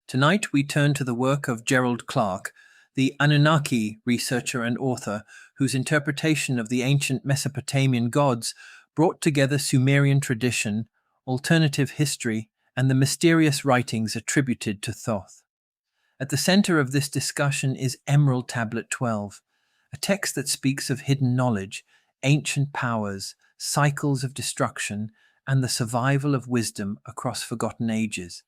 Tonight we turn to the work of Gerald Clark, the Anunnaki researcher and author whose interpretation of the ancient Mesopotamian gods brought together Sumerian tradition, alternative history, and the mysterious writings attributed to Thoth. At the center of this discussion is Emerald Tablet 12, a text that speaks of hidden knowledge, ancient powers, cycles of destruction, and the survival of wisdom across forgotten ages.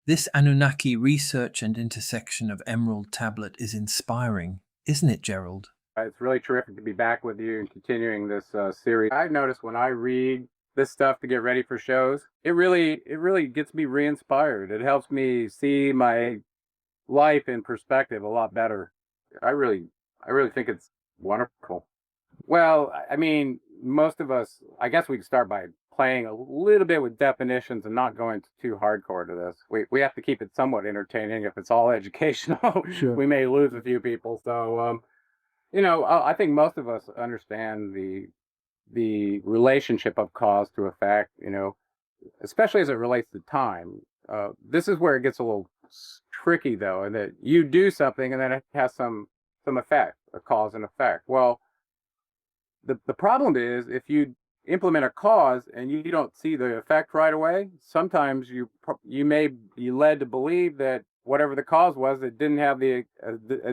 This Anunnaki research and intersection of Emerald Tablet is inspiring, isn't it, Gerald? It's really terrific to be back with you and continuing this series. I've noticed when I read this stuff to get ready for shows, it really gets me re-inspired. It helps me see my life in perspective a lot better. I really think it's wonderful. Well, I mean, most of us, I guess we can start by playing a little bit with definitions and not going too hardcore to this. We have to keep it somewhat entertaining. If it's all educational, Sure. we may lose a few people. So, I think most of us understand the relationship of cause to effect, especially as it relates to time. This is where it gets a little tricky, though, and that you do something and then it has some effect, a cause and effect. Well, the problem is if you implement a cause and you don't see the effect right away, sometimes you may be led to believe that whatever the cause was, it didn't have the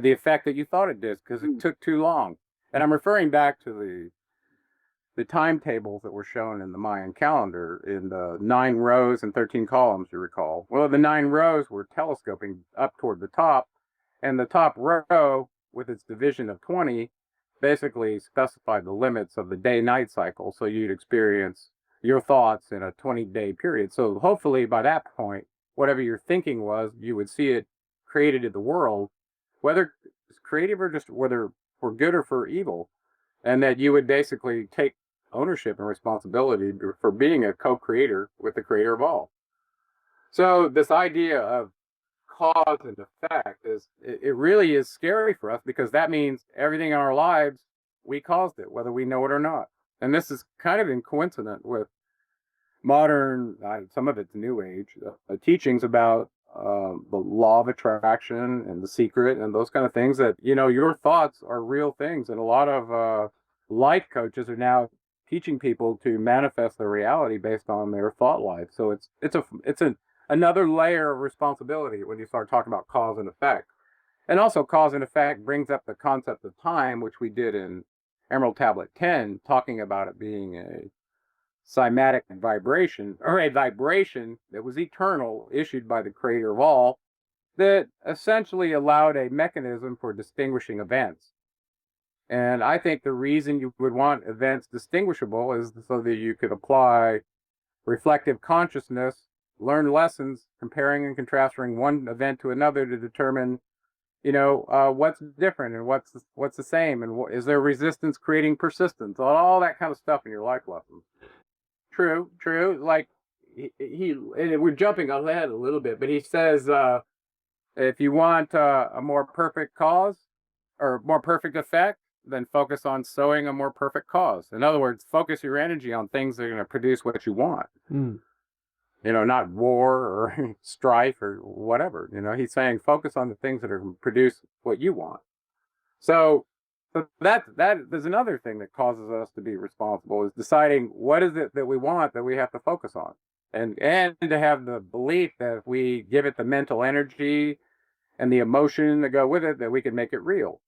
effect that you thought it did because it took too long. And I'm referring back to the timetables that were shown in the Mayan calendar in the 9 rows and 13 columns, you recall. Well, the 9 rows were telescoping up toward the top, and the top row, with its division of 20, basically specified the limits of the day-night cycle, so you'd experience your thoughts in a 20-day period. So hopefully by that point, whatever your thinking was, you would see it created in the world, whether it's creative or just whether for good or for evil, and that you would basically take ownership and responsibility for being a co-creator with the creator of all. So this idea of cause and effect it really is scary for us, because that means everything in our lives, we caused it, whether we know it or not. And this is kind of coincident with modern, some of it's new age, teachings about the law of attraction and the secret and those kind of things, that, your thoughts are real things. And a lot of life coaches are now teaching people to manifest their reality based on their thought life. So it's another layer of responsibility when you start talking about cause and effect. And also cause and effect brings up the concept of time, which we did in Emerald Tablet 10, talking about it being a cymatic vibration, or a vibration that was eternal, issued by the creator of all, that essentially allowed a mechanism for distinguishing events. And I think the reason you would want events distinguishable is so that you could apply reflective consciousness, learn lessons, comparing and contrasting one event to another to determine, what's different and what's the same, and is there resistance creating persistence, all that kind of stuff in your life lessons. True. Like he and we're jumping ahead a little bit, but he says, if you want a more perfect cause or more perfect effect, then focus on sowing a more perfect cause. In other words, focus your energy on things that are going to produce what you want. Not war or strife or whatever. He's saying focus on the things that are going to produce what you want. So that there's another thing that causes us to be responsible, is deciding what is it that we want that we have to focus on, and to have the belief that if we give it the mental energy and the emotion that go with it, that we can make it real.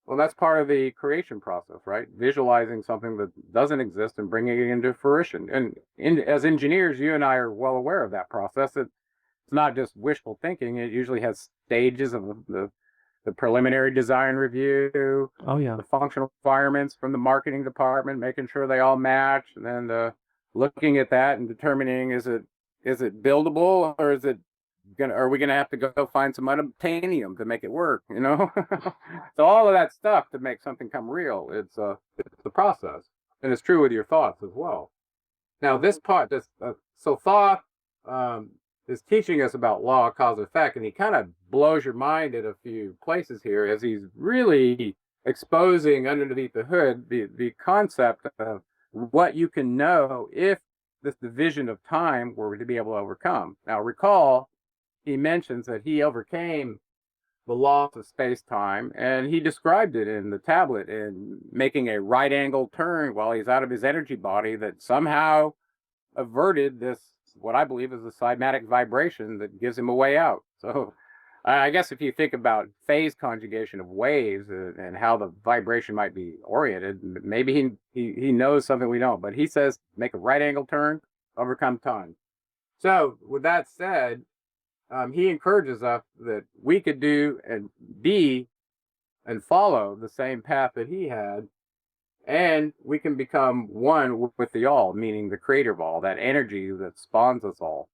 Well, that's part of the creation process, right? Visualizing something that doesn't exist and bringing it into fruition. And as engineers, you and I are well aware of that process. It's not just wishful thinking. It usually has stages of the preliminary design review. Oh, yeah. The functional requirements from the marketing department, making sure they all match, and then looking at that and determining, is it buildable, or are we gonna have to go find some unobtainium to make it work? So all of that stuff to make something come real. It's the process, and it's true with your thoughts as well. Now this part, so Thoth is teaching us about law of cause and effect, and he kind of blows your mind in a few places here as he's really exposing underneath the hood the concept of what you can know if this division of time were to be able to overcome. Now recall, he mentions that he overcame the loss of space-time, and he described it in the tablet in making a right-angle turn while he's out of his energy body that somehow averted this, what I believe is a cymatic vibration that gives him a way out. So I guess if you think about phase conjugation of waves and how the vibration might be oriented, maybe he knows something we don't, but he says make a right-angle turn, overcome time. So with that said, he encourages us that we could do and be and follow the same path that he had, and we can become one with the all, meaning the creator of all, that energy that spawns us all.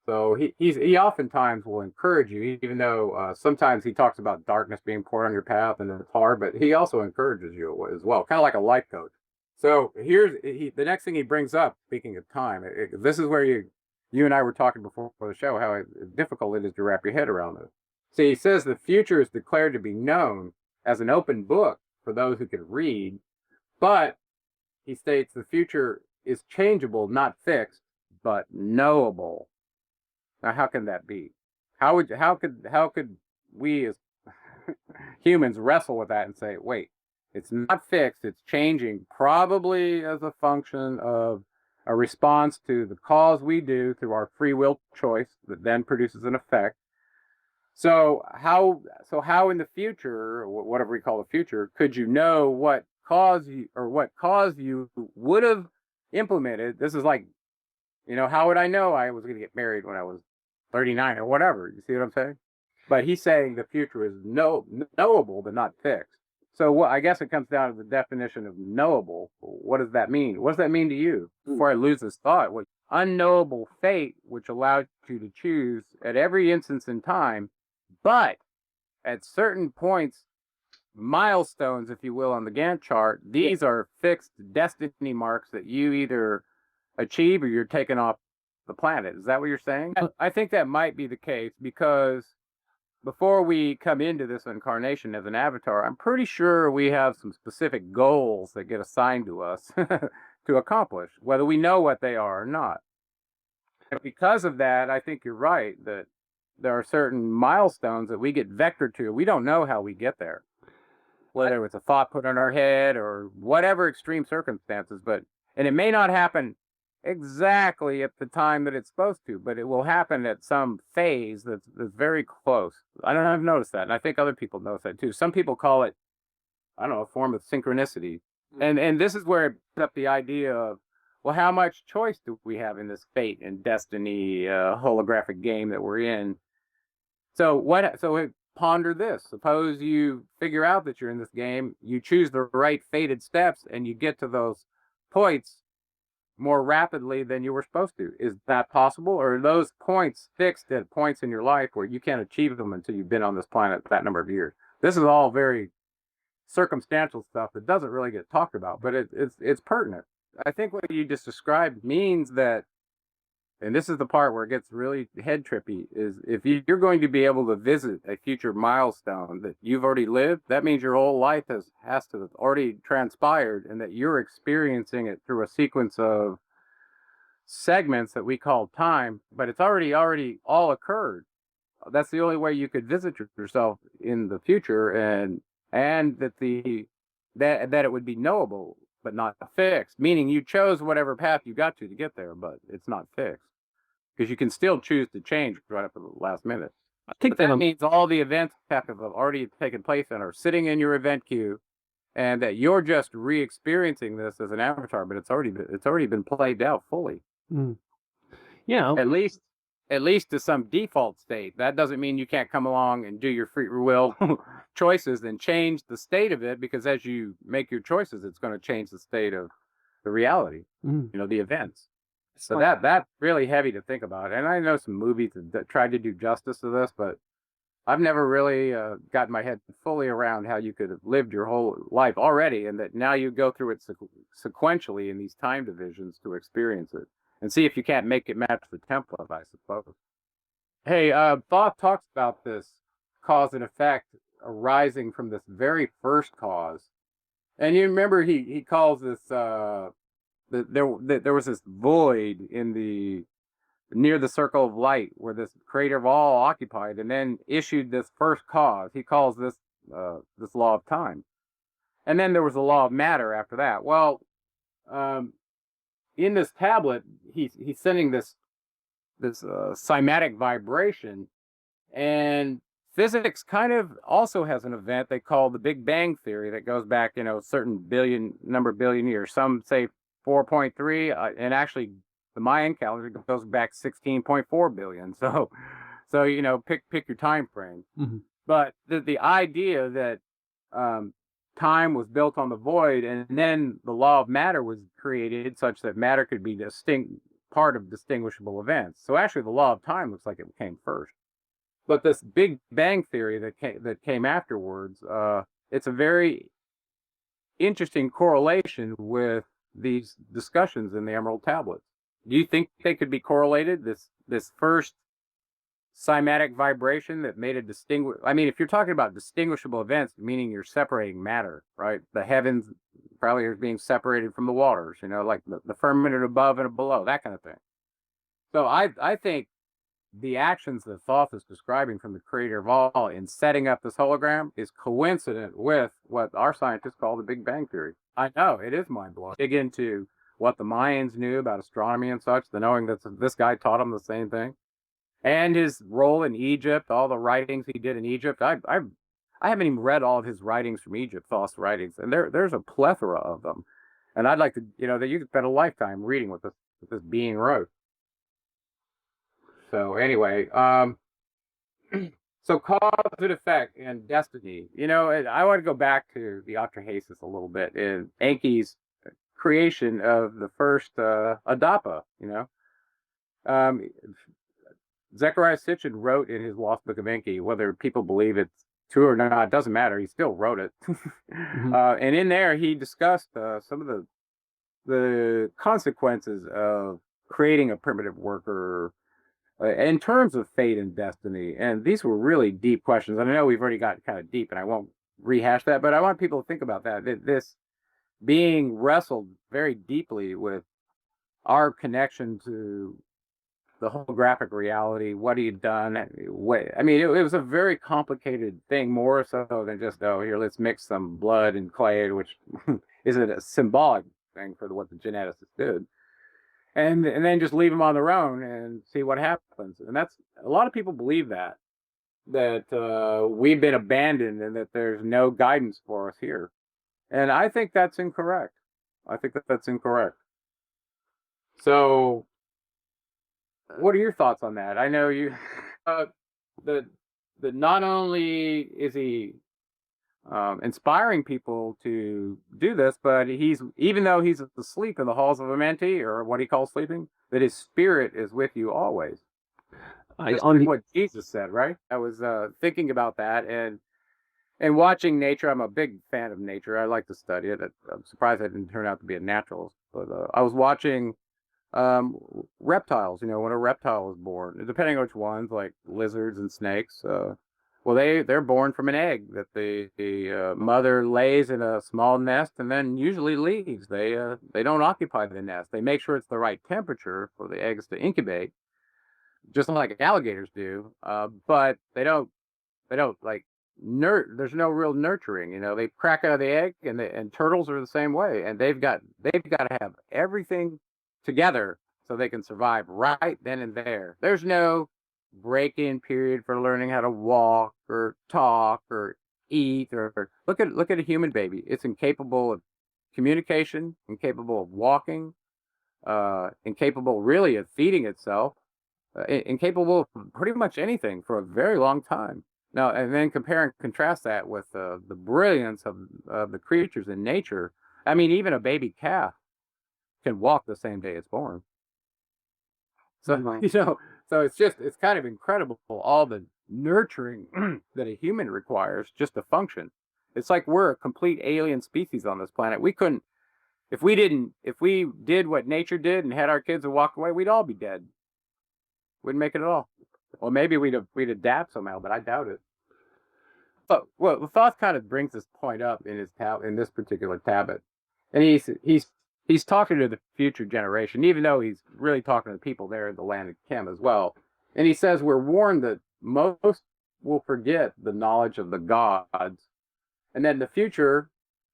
So he oftentimes will encourage you, even though sometimes he talks about darkness being poured on your path and it's hard, but he also encourages you as well, kind of like a life coach. So here's the next thing he brings up, speaking of time. This is where you and I were talking before the show, how difficult it is to wrap your head around this. So he says the future is declared to be known as an open book for those who can read, but he states the future is changeable, not fixed, but knowable. Now, how can that be? How could we as humans wrestle with that and say, wait, it's not fixed, it's changing, probably as a function of a response to the cause we do through our free will choice that then produces an effect. So how in the future, or whatever we call the future, could you know what cause you would have implemented? This is like, how would I know I was going to get married when I was 39 or whatever? You see what I'm saying? But he's saying the future is knowable, but not fixed. So I guess it comes down to the definition of knowable. What does that mean? What does that mean to you? Before I lose this thought, what unknowable fate, which allows you to choose at every instance in time, but at certain points, milestones, if you will, on the Gantt chart, these are fixed destiny marks that you either achieve or you're taken off the planet. Is that what you're saying? I think that might be the case because before we come into this incarnation as an avatar, I'm pretty sure we have some specific goals that get assigned to us to accomplish, whether we know what they are or not. And because of that, I think you're right that there are certain milestones that we get vectored to. We don't know how we get there, whether it's a thought put in our head or whatever extreme circumstances, and it may not happen exactly at the time that it's supposed to, but it will happen at some phase that's very close. I've noticed that, and I think other people notice that too. Some people call it, I don't know, a form of synchronicity. And this is where it puts up the idea of, well, how much choice do we have in this fate and destiny holographic game that we're in? So ponder this. Suppose you figure out that you're in this game, you choose the right fated steps, and you get to those points more rapidly than you were supposed to. Is that possible? Or are those points fixed at points in your life where you can't achieve them until you've been on this planet that number of years? This is all very circumstantial stuff that doesn't really get talked about, but it's pertinent. I think what you just described means that, and this is the part where it gets really head trippy, is if you're going to be able to visit a future milestone that you've already lived, that means your whole life has to have already transpired and that you're experiencing it through a sequence of segments that we call time, but it's already all occurred. That's the only way you could visit yourself in the future, and that it would be knowable but not fixed, meaning you chose whatever path you got to get there, but it's not fixed. Because you can still choose to change right up to the last minute. I think that means all the events have already taken place and are sitting in your event queue, and that you're just re-experiencing this as an avatar, but it's already been played out fully. Yeah. At least to some default state. That doesn't mean you can't come along and do your free will choices and change the state of it, because as you make your choices, it's going to change the state of the reality, the events. So that's really heavy to think about. And I know some movies that tried to do justice to this, but I've never really gotten my head fully around how you could have lived your whole life already, and that now you go through it sequentially in these time divisions to experience it. And see if you can't make it match the template, I suppose. Hey, Thoth talks about this cause and effect arising from this very first cause. And you remember he calls this, there was this void in the near the circle of light where this creator of all occupied, and then issued this first cause. He calls this this law of time. And then there was the law of matter after that. Well, in this tablet, he's sending this cymatic vibration, and physics kind of also has an event they call the Big Bang Theory that goes back, a certain billion years. Some say 4.3, and actually the Mayan calendar goes back 16.4 billion. So pick your time frame. Mm-hmm. But the idea that time was built on the void, and then the law of matter was created such that matter could be part of distinguishable events. So actually, the law of time looks like it came first. But this Big Bang Theory that came afterwards, it's a very interesting correlation with these discussions in the Emerald Tablets. Do you think they could be correlated? This first cymatic vibration that made I mean, if you're talking about distinguishable events, meaning you're separating matter, right? The heavens probably are being separated from the waters, like the firmament above and below, that kind of thing. So I think the actions that Thoth is describing from the creator of all in setting up this hologram is coincident with what our scientists call the Big Bang Theory. I know, it is mind-blowing. Dig into what the Mayans knew about astronomy and such, the knowing that this guy taught them the same thing. And his role in Egypt, all the writings he did in Egypt. I haven't even read all of his writings from Egypt, Thoth's writings, and there's a plethora of them. And I'd like to, that you could spend a lifetime reading what this being wrote. So anyway, so cause and effect and destiny. I want to go back to the Atrahasis a little bit in Enki's creation of the first Adapa. Zechariah Sitchin wrote in his Lost Book of Enki, whether people believe it's true or not, it doesn't matter. He still wrote it. Mm-hmm. And in there, he discussed some of the consequences of creating a primitive worker in terms of fate and destiny. And these were really deep questions. And I know we've already got kind of deep, and I won't rehash that, but I want people to think about that. This being wrestled very deeply with our connection to the holographic reality, what he'd done. I mean, it was a very complicated thing, more so than just, here, let's mix some blood and clay, which isn't a symbolic thing for what the geneticists did. And then just leave them on their own and see what happens. And that's, a lot of people believe that we've been abandoned and that there's no guidance for us here. And I think that's incorrect. So, what are your thoughts on that? I know you, that not only is he inspiring people to do this, but even though he's asleep in the halls of Amenti, or what he calls sleeping, that his spirit is with you always. What Jesus said, right? I was thinking about that and watching nature. I'm a big fan of nature. I like to study it. I'm surprised I didn't turn out to be a naturalist, but I was watching reptiles. When a reptile is born, depending on which ones, like lizards and snakes, well, they're born from an egg that the mother lays in a small nest and then usually leaves. They don't occupy the nest. They make sure it's the right temperature for the eggs to incubate, just like alligators do. But they don't like there's no real nurturing. They crack out of the egg, and turtles are the same way, and they've got to have everything together so they can survive right then and there. There's no break-in period for learning how to walk or talk or eat or look at a human baby. It's incapable of communication, incapable of walking, incapable really of feeding itself, incapable of pretty much anything for a very long time. Now, and then compare and contrast that with the brilliance of the creatures in nature. I mean, even a baby calf can walk the same day it's born. So, so it's kind of incredible, all the nurturing that a human requires just to function. It's like we're a complete alien species on this planet. We couldn't, if we did what nature did and had our kids and walked away, we'd all be dead. Wouldn't make it at all. Well, maybe we'd adapt somehow, but I doubt it. But well, Thoth kind of brings this point up in this particular tablet, and he's he's talking to the future generation, even though he's really talking to the people there in the land of Chem as well. And he says, we're warned that most will forget the knowledge of the gods. And then in the future,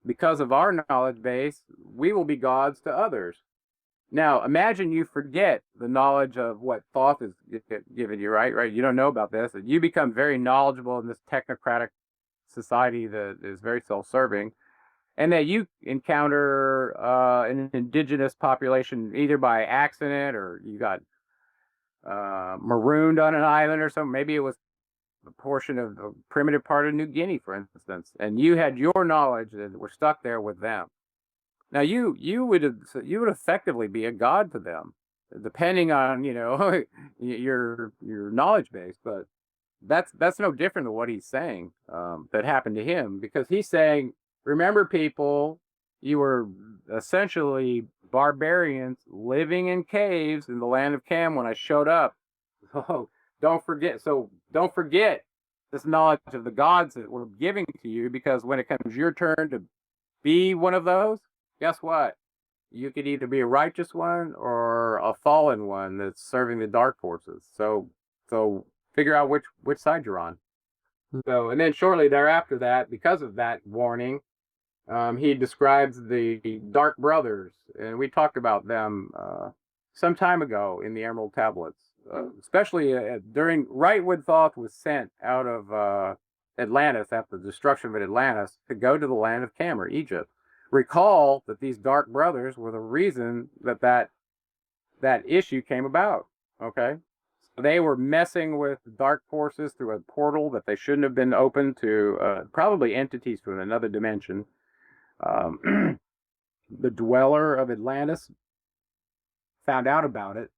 because of our knowledge base, we will be gods to others. Now, imagine you forget the knowledge of what Thoth is giving you, right? Right? You don't know about this. And you become very knowledgeable in this technocratic society that is very self-serving. And that you encounter an indigenous population either by accident or you got marooned on an island or something. Maybe it was a portion of the primitive part of New Guinea, for instance, and you had your knowledge and were stuck there with them. Now you would effectively be a god to them, depending on your knowledge base. But that's no different than what he's saying that happened to him, because he's saying, remember, people, you were essentially barbarians living in caves in the land of Cam when I showed up. So don't forget this knowledge of the gods that we're giving to you, because when it comes your turn to be one of those, guess what? You could either be a righteous one or a fallen one that's serving the dark forces. So figure out which side you're on. So, and then shortly thereafter that, because of that warning, he describes the Dark Brothers, and we talked about them some time ago in the Emerald Tablets, especially right when Thoth was sent out of Atlantis after the destruction of Atlantis to go to the land of Cam, or Egypt. Recall that these Dark Brothers were the reason that issue came about. Okay, so they were messing with dark forces through a portal that they shouldn't have been open to, probably entities from another dimension. The dweller of Atlantis found out about it.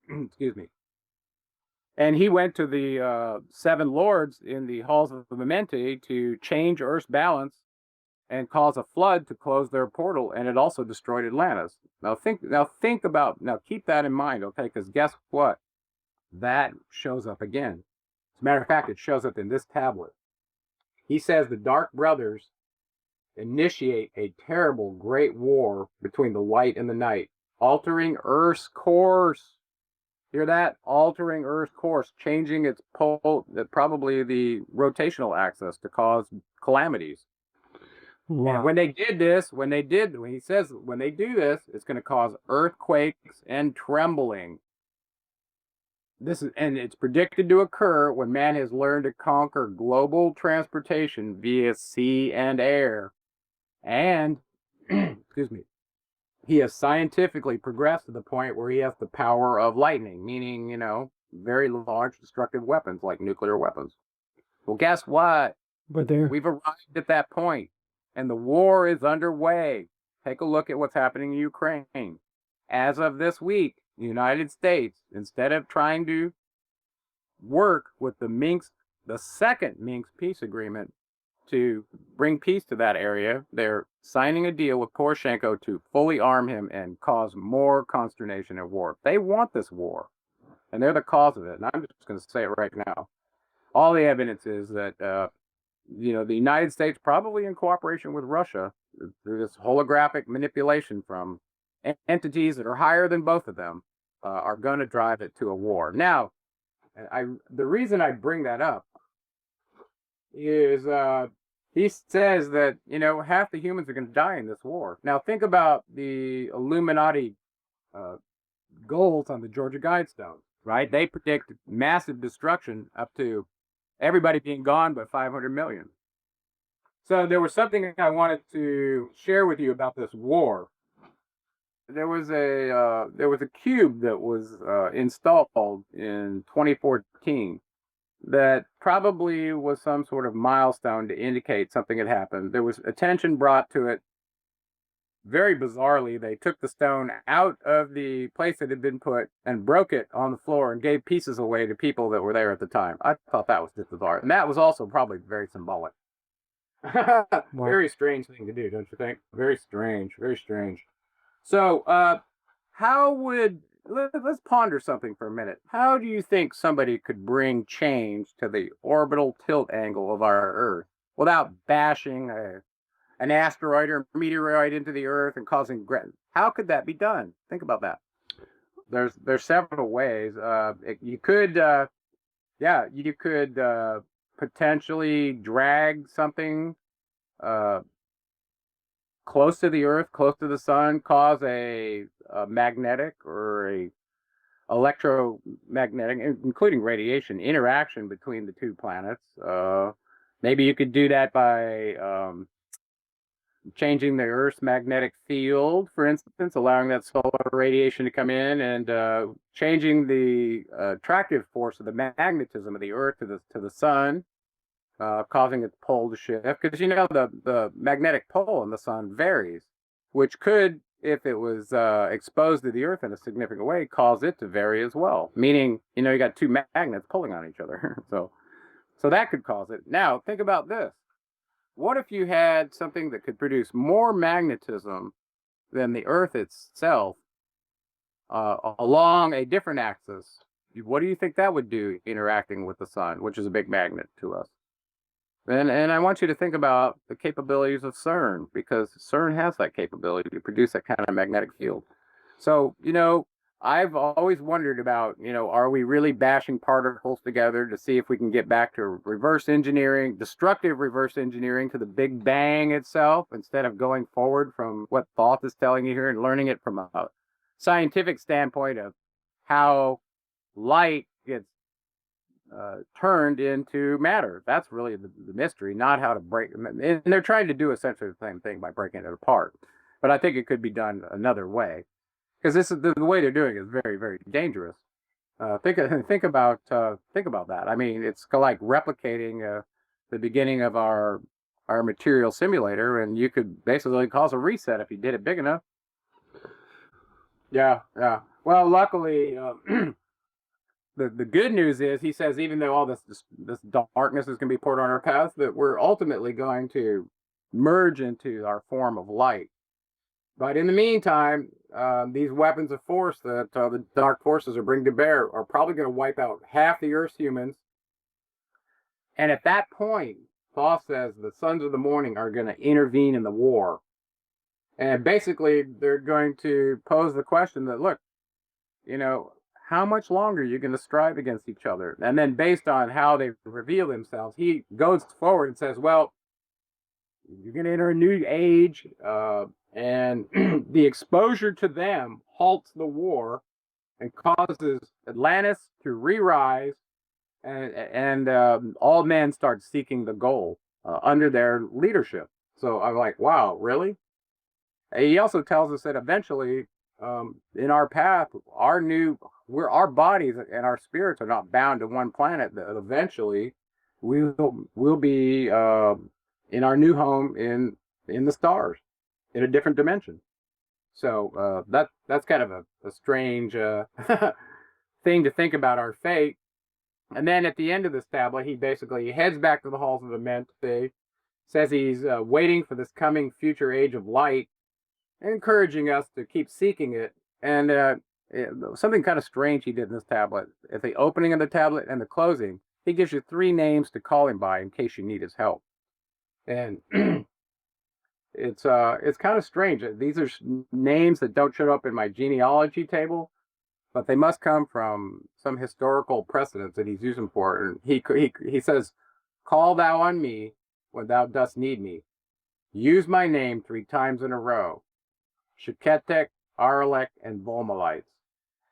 Excuse me. And he went to the seven lords in the halls of the Mementi to change Earth's balance and cause a flood to close their portal, and it also destroyed Atlantis. Now keep that in mind, okay? Because guess what? That shows up again. As a matter of fact, it shows up in this tablet. He says the Dark Brothers initiate a terrible great war between the light and the night, altering Earth's course. Hear that? Altering Earth's course, changing its pole, probably the rotational axis, to cause calamities. Wow. And when they do this, it's going to cause earthquakes and trembling. And it's predicted to occur when man has learned to conquer global transportation via sea and air. And, excuse me, he has scientifically progressed to the point where he has the power of lightning, meaning, very large destructive weapons like nuclear weapons. Well, guess what? We've arrived at that point, and the war is underway. Take a look at what's happening in Ukraine. As of this week, the United States, instead of trying to work with the second Minsk peace agreement to bring peace to that area, they're signing a deal with Poroshenko to fully arm him and cause more consternation and war. They want this war, and they're the cause of it. And I'm just going to say it right now. All the evidence is that, the United States, probably in cooperation with Russia, through this holographic manipulation from entities that are higher than both of them, are going to drive it to a war. Now, the reason I bring that up is he says that, half the humans are going to die in this war. Now, think about the Illuminati goals on the Georgia Guidestones, right? They predict massive destruction up to everybody being gone but 500 million. So there was something I wanted to share with you about this war. There was a cube that was installed in 2014 that probably was some sort of milestone to indicate something had happened. There was attention brought to it. Very bizarrely, they took the stone out of the place it had been put and broke it on the floor and gave pieces away to people that were there at the time. I thought that was just bizarre. And that was also probably very symbolic. Very strange thing to do, don't you think? Very strange, very strange. So, let's ponder something for a minute. How do you think somebody could bring change to the orbital tilt angle of our Earth without bashing an asteroid or meteoroid into the Earth and causing how could that be done? Think about that. There's several ways. You could you could potentially drag something close to the Earth, close to the sun, cause a magnetic or a electromagnetic, including radiation, interaction between the two planets. Maybe you could do that by changing the Earth's magnetic field, for instance, allowing that solar radiation to come in, and changing the attractive force of the magnetism of the Earth to the sun, causing its pole to shift. Because the magnetic pole in the sun varies, which could, if it was exposed to the Earth in a significant way, cause it to vary as well. Meaning, you got two magnets pulling on each other. So that could cause it. Now, think about this. What if you had something that could produce more magnetism than the Earth itself along a different axis? What do you think that would do interacting with the sun, which is a big magnet to us? And I want you to think about the capabilities of CERN, because CERN has that capability to produce that kind of magnetic field. So, I've always wondered about, are we really bashing particles together to see if we can get back to reverse engineering, destructive reverse engineering to the Big Bang itself, instead of going forward from what Thoth is telling you here and learning it from a scientific standpoint of how light gets turned into matter. That's really the mystery, not how to break. And they're trying to do essentially the same thing by breaking it apart. But I think it could be done another way. Because this is the way they're doing it is very, very dangerous. Think about that. I mean, it's like replicating the beginning of our material simulator, and you could basically cause a reset if you did it big enough. Yeah. Well, luckily, the good news is, he says, even though all this darkness is going to be poured on our path, that we're ultimately going to merge into our form of light. But in the meantime, these weapons of force that the dark forces are bringing to bear are probably going to wipe out half the Earth's humans. And at that point, Thoth says the sons of the morning are going to intervene in the war. And basically, they're going to pose the question that, look, how much longer are you going to strive against each other? And then based on how they reveal themselves, he goes forward and says, well, you're going to enter a new age, and the exposure to them halts the war and causes Atlantis to re-rise, and all men start seeking the goal under their leadership. So I'm like, wow, really? And he also tells us that eventually, in our path, our bodies and our spirits are not bound to one planet. That eventually, we'll be in our new home in the stars, in a different dimension. So that's kind of a strange thing to think about our fate. And then at the end of this tablet, he basically heads back to the halls of the Mente, says he's waiting for this coming future age of light, encouraging us to keep seeking it. And something kind of strange he did in this tablet. At the opening of the tablet and the closing, he gives you 3 names to call him by in case you need his help. And it's kind of strange. These are names that don't show up in my genealogy table, but they must come from some historical precedents that he's using for it. And he says, "Call thou on me when thou dost need me. Use my name 3 times in a row: Sheketek, Aralek, and Volmalites."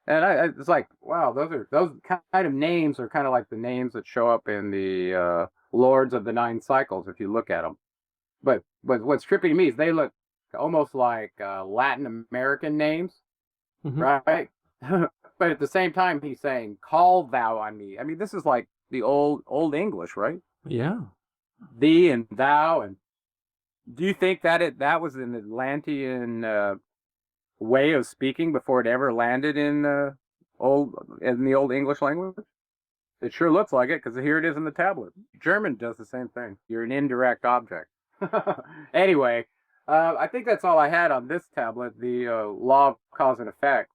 And it's like, wow, those kind of names are kind of like the names that show up in the Lords of the 9 Cycles, if you look at them. But what's trippy to me is they look almost like Latin American names, right? But at the same time, he's saying, "Call thou on me." I mean, this is like the old English, right? Yeah. Thee and thou. And do you think that that was an Atlantean way of speaking before it ever landed in the old English language? It sure looks like it, because here it is in the tablet. German does the same thing. You're an indirect object. Anyway, I think that's all I had on this tablet, the law of cause and effect.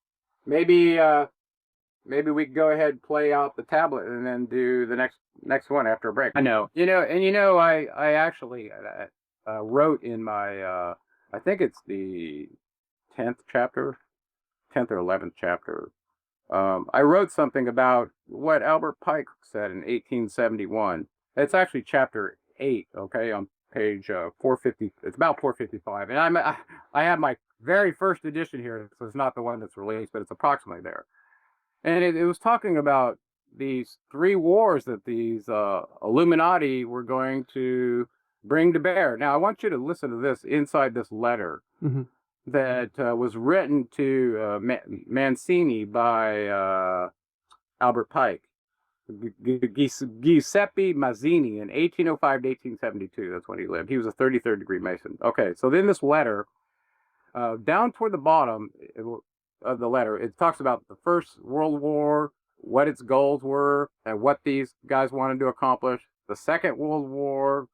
Maybe we could go ahead and play out the tablet and then do the next one after a break. I know. I actually wrote in my, I think it's the 10th chapter, 10th or 11th chapter. I wrote something about what Albert Pike said in 1871. It's actually chapter 8, okay, on page 450. It's about 455. And I have my very first edition here, so it's not the one that's released, but it's approximately there. And it was talking about these 3 wars that these Illuminati were going to bring to bear. Now, I want you to listen to this inside this letter that was written to Mancini by Albert Pike. Giuseppe Mazzini in 1805 to 1872. That's when he lived. He was a 33rd degree Mason. Okay, so in this letter, down toward the bottom of the letter, it talks about the First World War, what its goals were, and what these guys wanted to accomplish. The Second World War,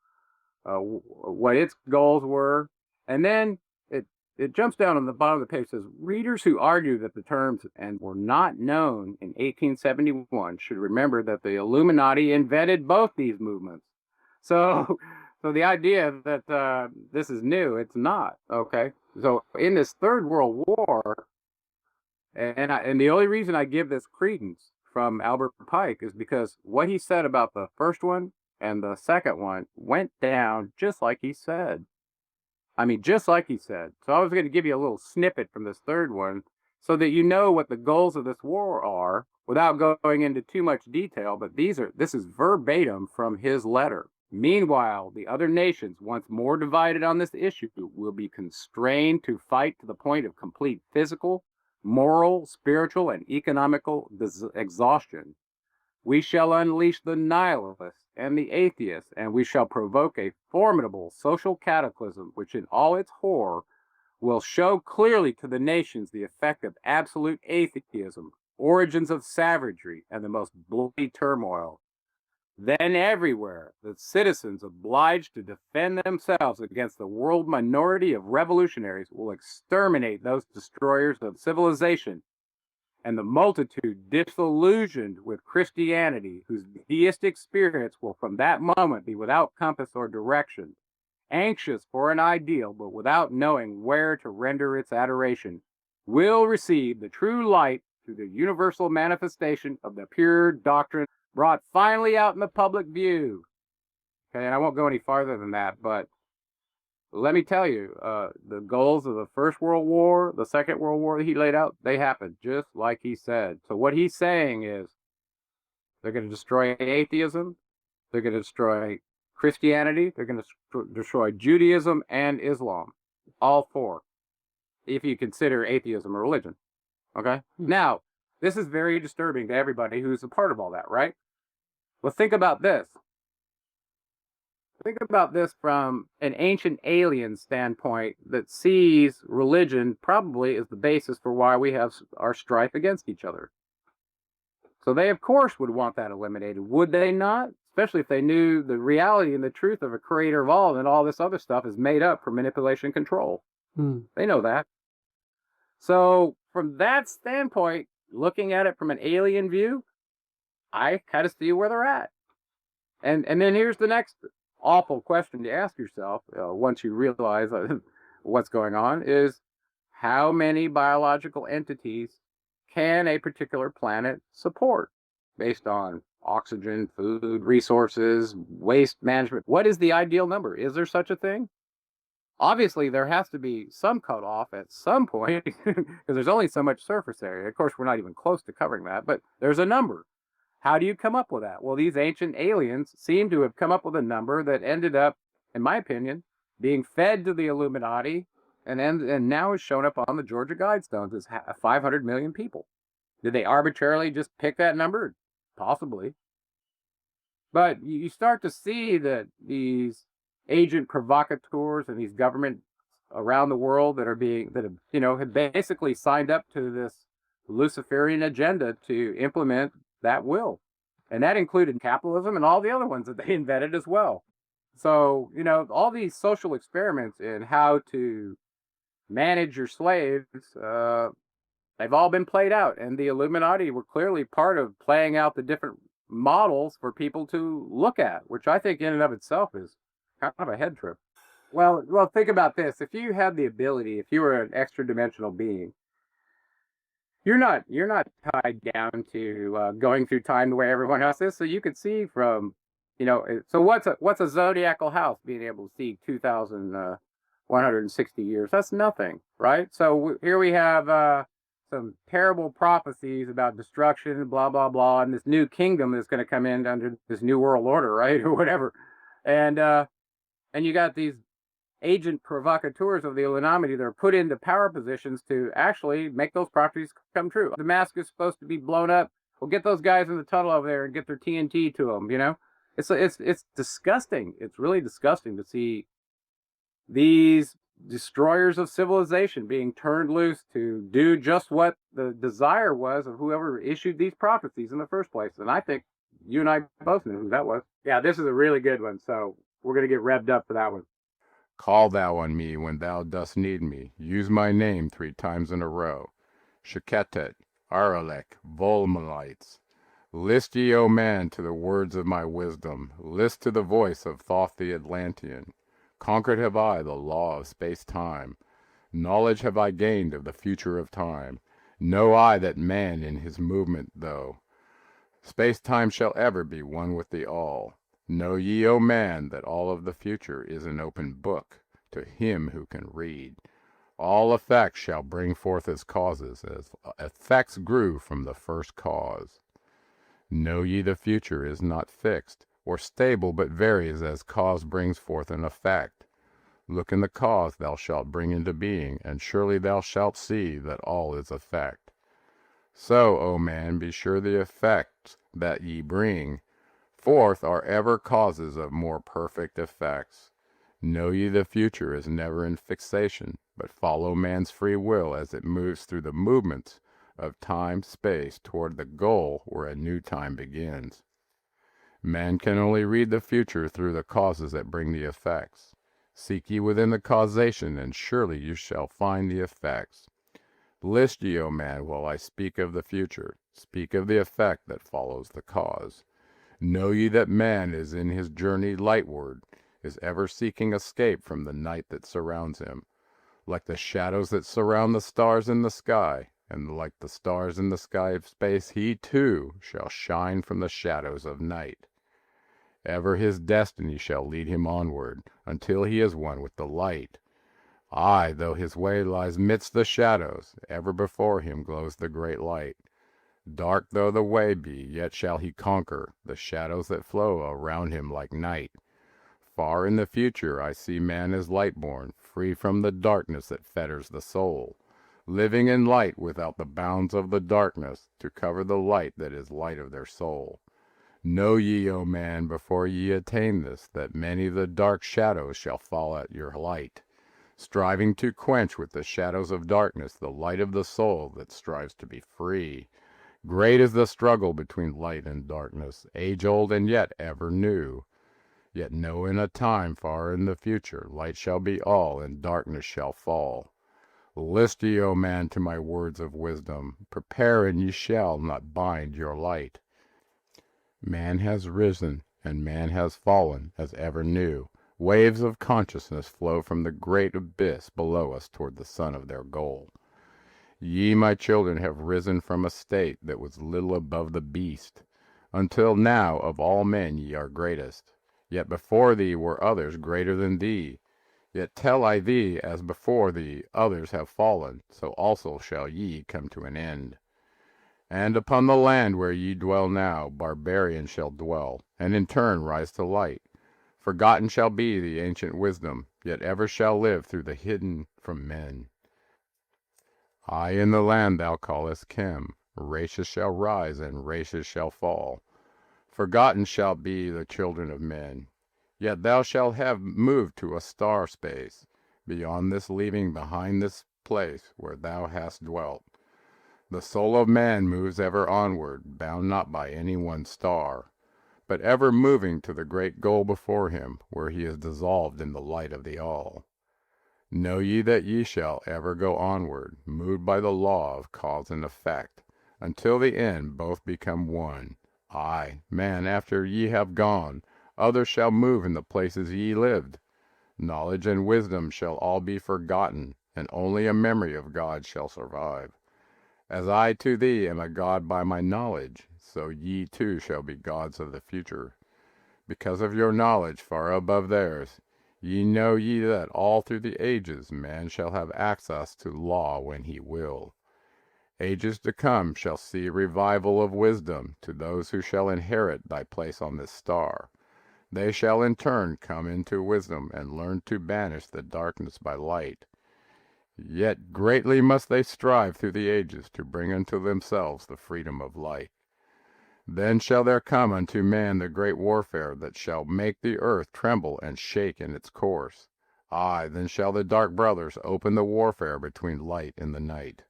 what its goals were, and then it jumps down on the bottom of the page. Says readers who argue that the terms and were not known in 1871 should remember that the Illuminati invented both these movements. So the idea that this is new, it's not. Okay, so in this Third World War, and the only reason I give this credence from Albert Pike is because what he said about the first one and the second one went down just like he said. I mean, just like he said. So I was going to give you a little snippet from this third one so that you know what the goals of this war are without going into too much detail. But this is verbatim from his letter. Meanwhile, the other nations, once more divided on this issue, will be constrained to fight to the point of complete physical, moral, spiritual, and economical exhaustion. We shall unleash the nihilists and the atheists, and we shall provoke a formidable social cataclysm which in all its horror will show clearly to the nations the effect of absolute atheism, origins of savagery, and the most bloody turmoil. Then everywhere the citizens obliged to defend themselves against the world minority of revolutionaries will exterminate those destroyers of civilization, and the multitude disillusioned with Christianity, whose deistic spirits will from that moment be without compass or direction, anxious for an ideal but without knowing where to render its adoration, will receive the true light through the universal manifestation of the pure doctrine brought finally out in the public view. Okay, and I won't go any farther than that, but let me tell you, the goals of the First World War, the Second World War that he laid out, they happened just like he said. So what he's saying is they're going to destroy atheism, they're going to destroy Christianity, they're going to destroy Judaism and Islam, all 4, if you consider atheism a religion. Okay? Now, this is very disturbing to everybody who's a part of all that, right? Well, think about this. Think about this from an ancient alien standpoint that sees religion probably as the basis for why we have our strife against each other. So they, of course, would want that eliminated, would they not? Especially if they knew the reality and the truth of a creator of all, and all this other stuff is made up for manipulation and control. They know that. So from that standpoint, looking at it from an alien view, I kind of see where they're at. And then here's the next awful question to ask yourself once you realize what's going on is how many biological entities can a particular planet support based on oxygen, food, resources, waste management? What is the ideal number? Is there such a thing? Obviously, there has to be some cutoff at some point because there's only so much surface area. Of course, we're not even close to covering that, but there's a number. How do you come up with that? Well, these ancient aliens seem to have come up with a number that ended up, in my opinion, being fed to the Illuminati and now is shown up on the Georgia Guidestones as 500 million people. Did they arbitrarily just pick that number? Possibly. But you start to see that these agent provocateurs and these governments around the world that have basically signed up to this Luciferian agenda to implement that will. And that included capitalism and all the other ones that they invented as well. So, all these social experiments in how to manage your slaves, they've all been played out. And the Illuminati were clearly part of playing out the different models for people to look at, which I think in and of itself is kind of a head trip. Well, think about this. If you had the ability, if you were an extra dimensional being, you're not tied down to going through time the way everyone else is. So you could see from, so what's a zodiacal house being able to see 2,160 years? That's nothing, right? So here we have some terrible prophecies about destruction, blah blah blah, and this new kingdom is going to come in under this new world order, right, or whatever, and you got these agent provocateurs of the Illuminati that are put into power positions to actually make those prophecies come true. The mask is supposed to be blown up. Well, get those guys in the tunnel over there and get their TNT to them. It's disgusting. It's really disgusting to see these destroyers of civilization being turned loose to do just what the desire was of whoever issued these prophecies in the first place. And I think you and I both knew who that was. Yeah, this is a really good one. So we're going to get revved up for that one. Call thou on me when thou dost need me. Use my name 3 times in a row. Sheketet, Aralek, Volmalites. List ye, O man, to the words of my wisdom. List to the voice of Thoth the Atlantean. Conquered have I the law of space-time. Knowledge have I gained of the future of time. Know I that man in his movement, though space-time shall ever be one with the all. Know ye, O man, that all of the future is an open book to him who can read. All effects shall bring forth as causes, as effects grew from the first cause. Know ye the future is not fixed, or stable, but varies as cause brings forth an effect. Look in the cause thou shalt bring into being, and surely thou shalt see that all is effect. So, O man, be sure the effects that ye bring forth are ever causes of more perfect effects. Know ye the future is never in fixation, but follow man's free will as it moves through the movements of time, space, toward the goal where a new time begins. Man can only read the future through the causes that bring the effects. Seek ye within the causation, and surely you shall find the effects. List ye, O man, while I speak of the future. Speak of the effect that follows the cause. Know ye that man is in his journey lightward, is ever seeking escape from the night that surrounds him, like the shadows that surround the stars in the sky, and like the stars in the sky of space, he too shall shine from the shadows of night. Ever his destiny shall lead him onward, until he is one with the light. Aye, though his way lies midst the shadows, ever before him glows the great light. Dark though the way be, yet shall he conquer the shadows that flow around him like night. Far in the future I see man as light-born, free from the darkness that fetters the soul, living in light without the bounds of the darkness to cover the light that is light of their soul. Know ye, O man, before ye attain this, that many the dark shadows shall fall at your light, striving to quench with the shadows of darkness the light of the soul that strives to be free. Great is the struggle between light and darkness, age-old and yet ever new. Yet know in a time far in the future, light shall be all and darkness shall fall. List ye, O man, to my words of wisdom. Prepare and ye shall not bind your light. Man has risen and man has fallen as ever new. Waves of consciousness flow from the great abyss below us toward the sun of their goal. Ye, my children, have risen from a state that was little above the beast. Until now of all men ye are greatest. Yet before thee were others greater than thee. Yet tell I thee, as before thee others have fallen, so also shall ye come to an end. And upon the land where ye dwell now, barbarians shall dwell, and in turn rise to light. Forgotten shall be the ancient wisdom, yet ever shall live through the hidden from men. I in the land thou callest Chem, races shall rise and races shall fall. Forgotten shall be the children of men, yet thou shalt have moved to a star space, beyond this leaving behind this place where thou hast dwelt. The soul of man moves ever onward, bound not by any one star, but ever moving to the great goal before him, where he is dissolved in the light of the all. Know ye that ye shall ever go onward, moved by the law of cause and effect, until the end both become one. Aye, man, after ye have gone, others shall move in the places ye lived. Knowledge and wisdom shall all be forgotten, and only a memory of God shall survive. As I to thee am a god by my knowledge, so ye too shall be gods of the future. Because of your knowledge far above theirs, ye know ye that all through the ages man shall have access to law when he will. Ages to come shall see revival of wisdom to those who shall inherit thy place on this star. They shall in turn come into wisdom and learn to banish the darkness by light. Yet greatly must they strive through the ages to bring unto themselves the freedom of light. Then shall there come unto man the great warfare that shall make the earth tremble and shake in its course. Aye, then shall the dark brothers open the warfare between light and the night.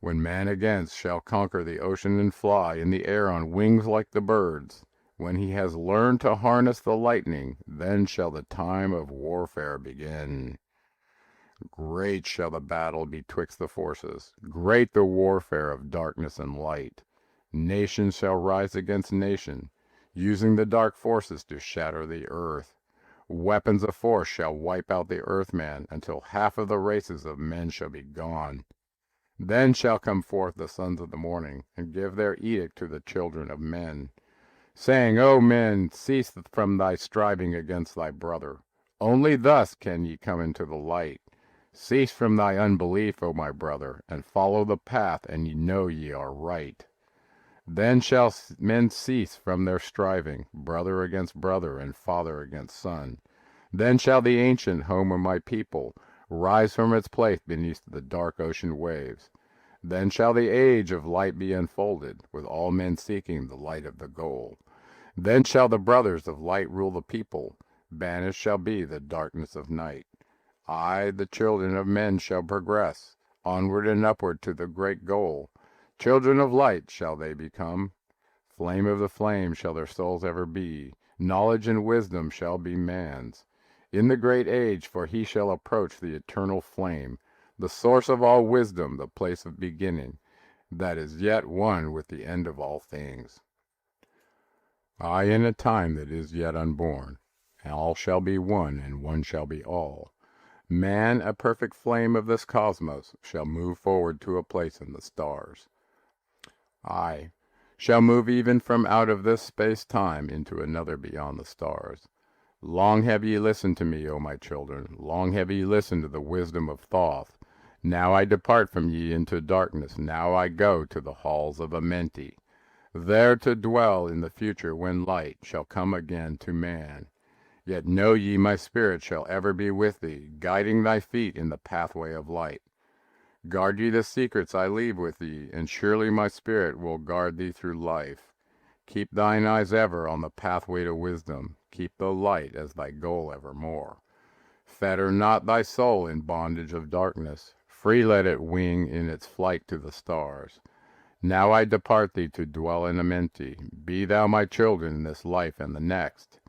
When man again shall conquer the ocean and fly in the air on wings like the birds, when he has learned to harness the lightning, then shall the time of warfare begin. Great shall the battle betwixt the forces, great the warfare of darkness and light. Nation shall rise against nation, using the dark forces to shatter the earth. Weapons of force shall wipe out the earthman until half of the races of men shall be gone. Then shall come forth the sons of the morning, and give their edict to the children of men, saying, O men, cease from thy striving against thy brother. Only thus can ye come into the light. Cease from thy unbelief, O my brother, and follow the path, and ye know ye are right. Then shall men cease from their striving, brother against brother, and father against son. Then shall the ancient home of my people rise from its place beneath the dark ocean waves. Then shall the age of light be unfolded, with all men seeking the light of the goal. Then shall the brothers of light rule the people. Banished shall be the darkness of night. I, the children of men, shall progress, onward and upward to the great goal. Children of light shall they become. Flame of the flame shall their souls ever be. Knowledge and wisdom shall be man's. In the great age, for he shall approach the eternal flame, the source of all wisdom, the place of beginning, that is yet one with the end of all things. I, in a time that is yet unborn, all shall be one, and one shall be all. Man, a perfect flame of this cosmos, shall move forward to a place in the stars. I shall move even from out of this space-time into another beyond the stars. Long have ye listened to me, O my children, long have ye listened to the wisdom of Thoth. Now I depart from ye into darkness, now I go to the halls of Amenti, there to dwell in the future when light shall come again to man. Yet know ye my spirit shall ever be with thee, guiding thy feet in the pathway of light. Guard ye the secrets I leave with thee, and surely my spirit will guard thee through life. Keep thine eyes ever on the pathway to wisdom, keep the light as thy goal evermore. Fetter not thy soul in bondage of darkness, free let it wing in its flight to the stars. Now I depart thee to dwell in Amenti, be thou my children in this life and the next.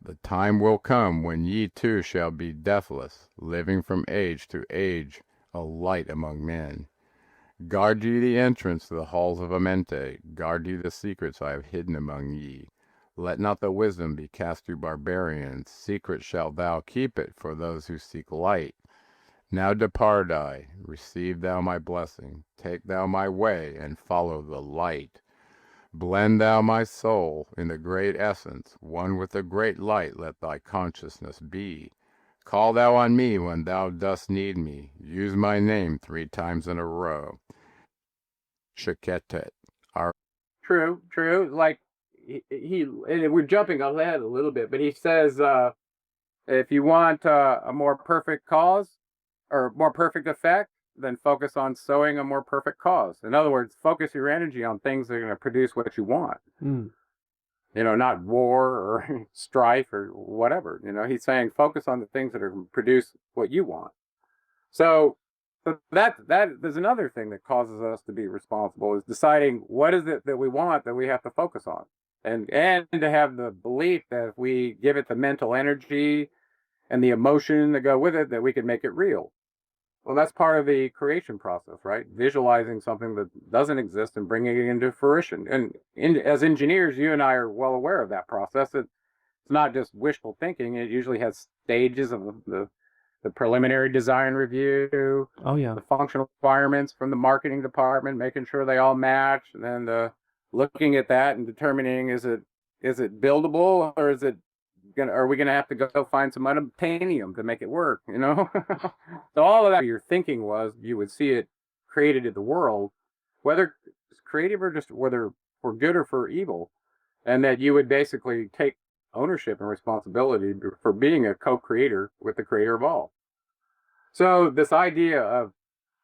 The time will come when ye too shall be deathless, living from age to age, a light among men. Guard ye the entrance to the halls of Amenti, guard ye the secrets I have hidden among ye. Let not the wisdom be cast to barbarians, secret shalt thou keep it for those who seek light. Now depart I, receive thou my blessing, take thou my way, and follow the light. Blend thou my soul in the great essence, one with the great light let thy consciousness be. Call thou on me when thou dost need me, use my name 3 times in a row. Shiketet. True. Like and we're jumping ahead a little bit, but he says, if you want a more perfect cause or more perfect effect, then focus on sowing a more perfect cause. In other words, focus your energy on things that are going to produce what you want. Not war or strife or whatever. He's saying focus on the things that are going to produce what you want. So that there's another thing that causes us to be responsible, is deciding what is it that we want that we have to focus on, and to have the belief that if we give it the mental energy and the emotion that go with it, that we can make it real. Well, that's part of the creation process, right? Visualizing something that doesn't exist and bringing it into fruition. And as engineers, you and I are well aware of that process. That it's not just wishful thinking. It usually has stages of the preliminary design review, Oh yeah. the functional requirements from the marketing department, making sure they all match, and then looking at that and determining is it buildable, or are we gonna have to go find some unobtainium to make it work? So all of that your thinking was you would see it created in the world, whether it's creative or just whether for good or for evil, and that you would basically take ownership and responsibility for being a co-creator with the creator of all. So this idea of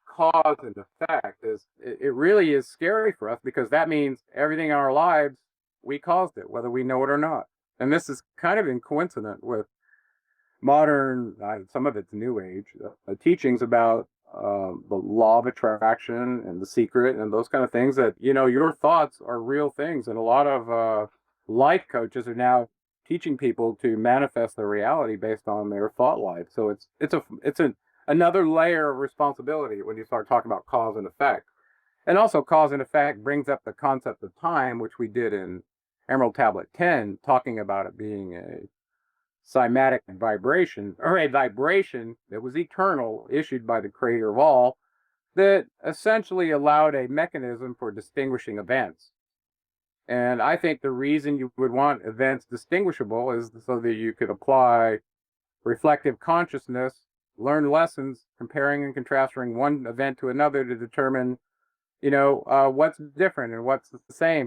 cause and effect it really is scary for us, because that means everything in our lives we caused it, whether we know it or not. And this is kind of coincident with modern, some of it's new age teachings about the law of attraction and the secret and those kind of things, that your thoughts are real things, and a lot of life coaches are now teaching people to manifest their reality based on their thought life. So it's another layer of responsibility when you start talking about cause and effect. And also cause and effect brings up the concept of time, which we did in Emerald Tablet 10, talking about it being a cymatic vibration, or a vibration that was eternal, issued by the creator of all, that essentially allowed a mechanism for distinguishing events. And I think the reason you would want events distinguishable is so that you could apply reflective consciousness, learn lessons, comparing and contrasting one event to another to determine, what's different and what's the same.